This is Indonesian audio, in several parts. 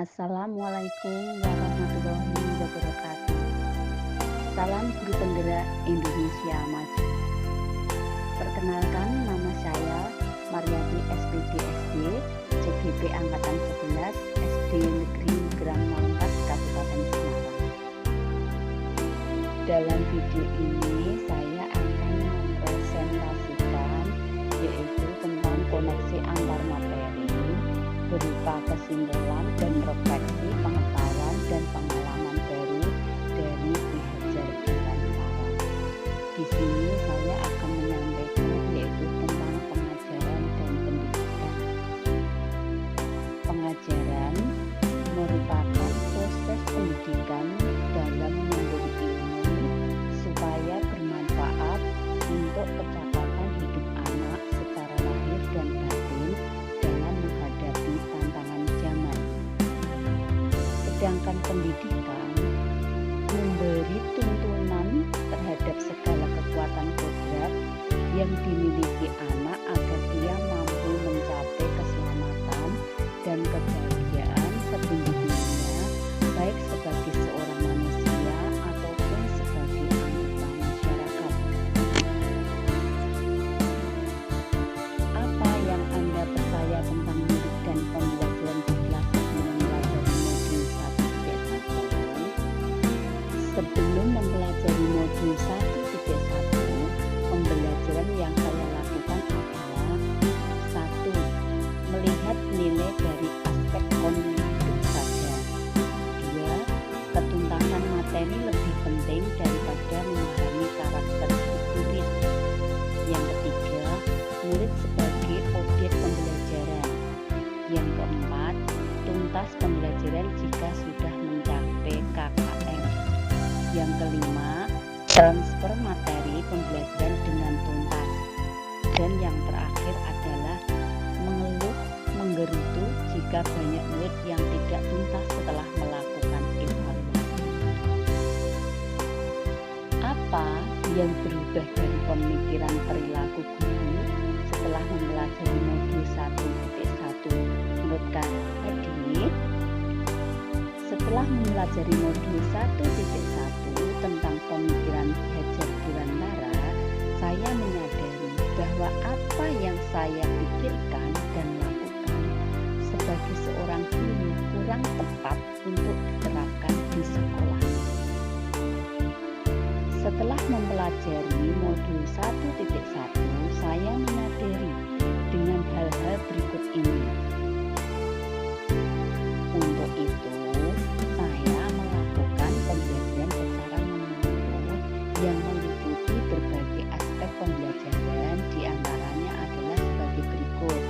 Assalamualaikum warahmatullahi wabarakatuh. Salam guru penggerak Indonesia Maju. Perkenalkan, nama saya Mariati SPD SD, CGP Angkatan 11, SD Negeri Gerang Malengkat, Kabupaten Semarang. Dalam video ini saya akan mempresentasikan yaitu tentang koneksi antar materi berupa kesimpulan dan refleksi pengetahuan dan pengalaman baru dari Ki Hajar Dewantara. Di sini saya akan menyampaikan yaitu tentang pengajaran dan pendidikan. Pengajaran merupakan proses pendidikan dalam memberi ilmu supaya bermanfaat untuk kecakapan hidup anak secara lahir dan batin dalam menghadapi tantangan zaman. Sedangkan pendidikan memberi tuntunan terhadap segala kekuatan kodrat yang dimiliki anak agar ia mampu mencapai keselamatan dan kebahagiaan setinggi-tingginya, baik sebagai seorang manusia ataupun sebagai anggota masyarakat. Apa yang Anda percaya tentang murid dan pembelajaran di kelas mempelajari modul 1.1? Sebelum mempelajari modul 1.1, pembelajaran yang saya lakukan adalah 1. Melihat nilai dari aspek kognitif saja. 2. Ketuntasan materi lebih penting daripada memahami karakteristik murid. Yang ketiga, murid sebagai objek pembelajaran. Yang keempat, tuntas pembelajaran jika sudah mencapai KKM. Yang kelima, transfer materi pembelajaran dengan tuntas. Dan yang terakhir adalah mengeluh, menggerutu jika banyak murid yang tidak tuntas setelah melakukan evaluasi. Apa yang berubah dari pemikiran perilaku guru setelah mempelajari modul 1.1 menurut Kak Hadi? Setelah mempelajari modul 1.1 tentang pemikiran Ki Hajar Dewantara, saya menyadari bahwa apa yang saya pikirkan dan lakukan sebagai seorang guru kurang tepat untuk diterapkan di sekolah. Setelah mempelajari modul 1.1, saya menyadari dengan hal-hal berikut ini. Untuk itu, saya melakukan pembelajaran secara menyeluruh yang meliputi berbagai aspek pembelajaran, diantaranya adalah sebagai berikut.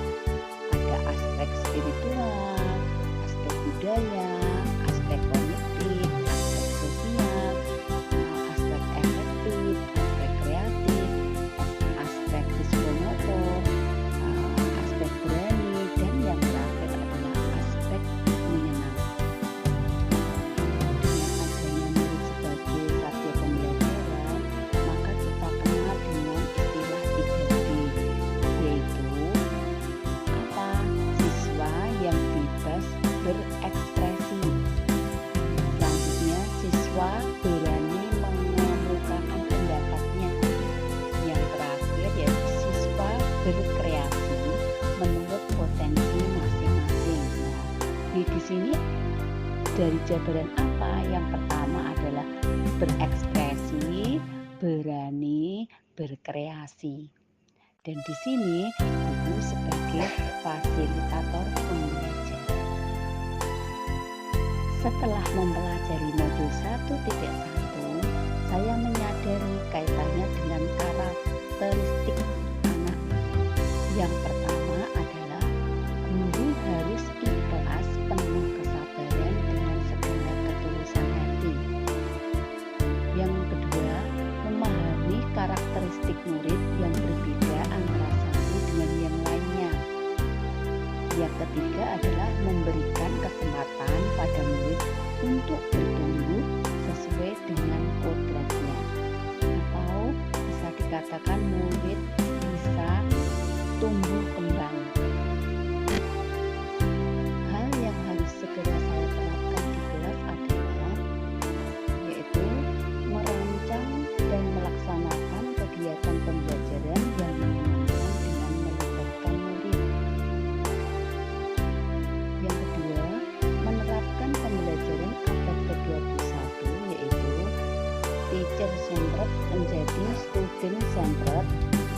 Ada aspek spiritual, aspek budaya, aspek kognitif, aspek sosial, aspek efektif, aspek kreatif, aspek psikomotor, aspek berani, dan yang terakhir adalah aspek menyenangkan. Dengan adanya murid sebagai subjek pembelajaran, maka kita kenal dengan istilah 3D, yaitu apa? Siswa yang bebas berekspresi. Selanjutnya, siswa berani mengemukakan pendapatnya. Yang terakhir yaitu siswa berkreasi menurut potensi masing-masing. Nah, di sini dari jabaran apa? Yang pertama adalah berekspresi, berani, berkreasi. Dan di sini guru sebagai fasilitator pembelajaran. Setelah mempelajari modul 1.1, saya menyadari kaitannya dengan karakteristik anak. Yang pertama adalah guru harus ikhlas, penuh kesabaran dengan segala ketulusan hati. Yang kedua, memahami karakteristik murid yang berbeda antara satu dengan yang lainnya. Yang ketiga adalah memberikan kesempatan pada murid untuk bertumbuh sesuai dengan kodratnya, atau bisa dikatakan murid bisa tumbuh kembang. Hal yang harus segera saya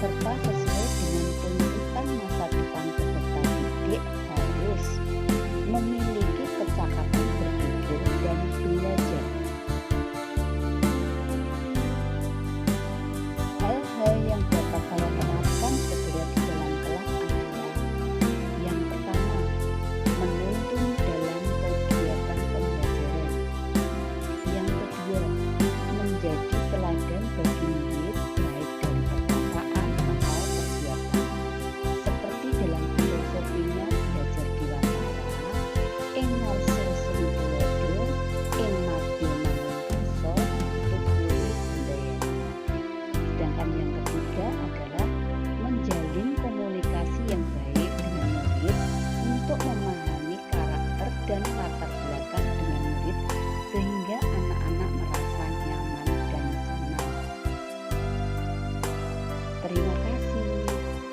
serta sesuai dengan tuntutan masa depan peserta didik harus memiliki kecakapan berpikir dan belajar. Hal-hal yang dapat saya terapkan segera di dalam kelas adalah: yang pertama, menuntun dalam kegiatan pembelajaran. Yang kedua, menjadi teladan bagi murid baik dari perkataan atau perbuatan. Seperti dalam filosofinya belajar diwantara, ing ngarsa sing tulodo, ing madya manungsa, tukuli handayana. Sedangkan yang ketiga adalah menjalin komunikasi yang baik dengan murid untuk memahami karakter dan latar belakang